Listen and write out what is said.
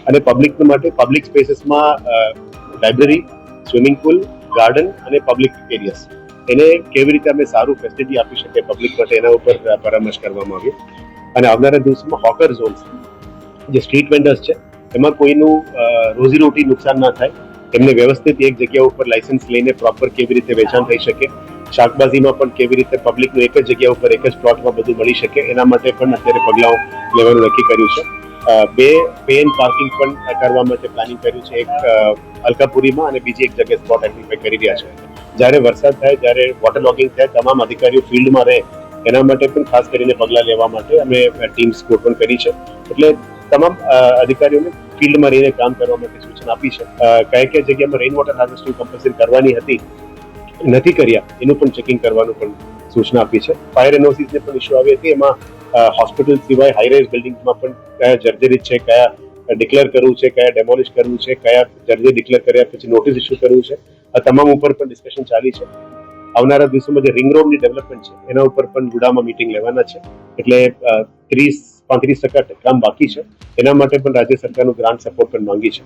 અને પબ્લિક માટે પબ્લિક સ્પેસીસમાં લાઇબ્રેરી, સ્વિમિંગ પુલ, ગાર્ડન અને પબ્લિક એરિયાસ એને કેવી રીતે અમે સારું ફેસિલિટી આપી શકીએ પબ્લિક માટે એના ઉપર પરામર્શ કરવામાં આવ્યો. અને આવનારા દિવસોમાં હોકર ઝોન્સ, જે સ્ટ્રીટ વેન્ડર્સ છે, એમાં કોઈનું રોજીરોટી નુકસાન ના થાય, એમને વ્યવસ્થિત એક જગ્યા ઉપર લાયસન્સ લઈને પ્રોપર કેવી રીતે વેચાણ થઈ શકે, શાકભાજીમાં પણ કેવી રીતે પબ્લિકનું એક જ જગ્યા ઉપર એક જ પ્લોટમાં બધું મળી શકે, એના માટે પણ અત્યારે પગલાઓ લેવાનું નક્કી કર્યું છે. બે પે એન્ડ પાર્કિંગ પણ કરવા માટે પ્લાનિંગ કર્યું છે, એક અલકાપુરીમાં અને બીજી એક જગ્યાએ સ્પોટ આઈડેન્ટિફાઈ કરી રહ્યા છે. જ્યારે વરસાદ થાય, જ્યારે વોટર લોગિંગ થાય, તમામ અધિકારીઓ ફિલ્ડમાં રહે એના માટે પણ ખાસ કરીને પગલાં લેવા માટે અમે ટીમ્સ ગોઠવણ કરી છે. એટલે તમામ અધિકારીઓને ફિલ્ડમાં રહીને કામ કરવા માટે સૂચના આપી છે. કઈ જગ્યામાં રેઇન વોટર હાર્વેસ્ટિંગ કમ્પલસરી કરવાની હતી, નથી કર્યા, એનું પણ ચેકિંગ કરવાનું પણ સૂચના આપી છે. ફાયર એનઓસીસને પણ ઇસ્યુ આવી હતી, એમાં હોસ્પિટલ સિવાય હાઈરાઇઝ બિલ્ડિંગમાં પણ કયા જર્જરિત છે, કયા ડિક્લેર કરવું છે, કયા ડેમોલિશ કરવું છે, કયા જર્જરી ડિક્લેર કર્યા પછી નોટિસ ઇસ્યુ કરવું છે, આ તમામ ઉપર પણ ડિસ્કશન ચાલી છે. આવનારા દિવસોમાં જે રિંગ રોડની ડેવલપમેન્ટ છે એના ઉપર પણ વુડામાં મીટિંગ લેવાના છે. એટલે 30-35% કામ બાકી છે, એના માટે પણ રાજ્ય સરકારનું ગ્રાન્ટ સપોર્ટ પણ માંગી છે.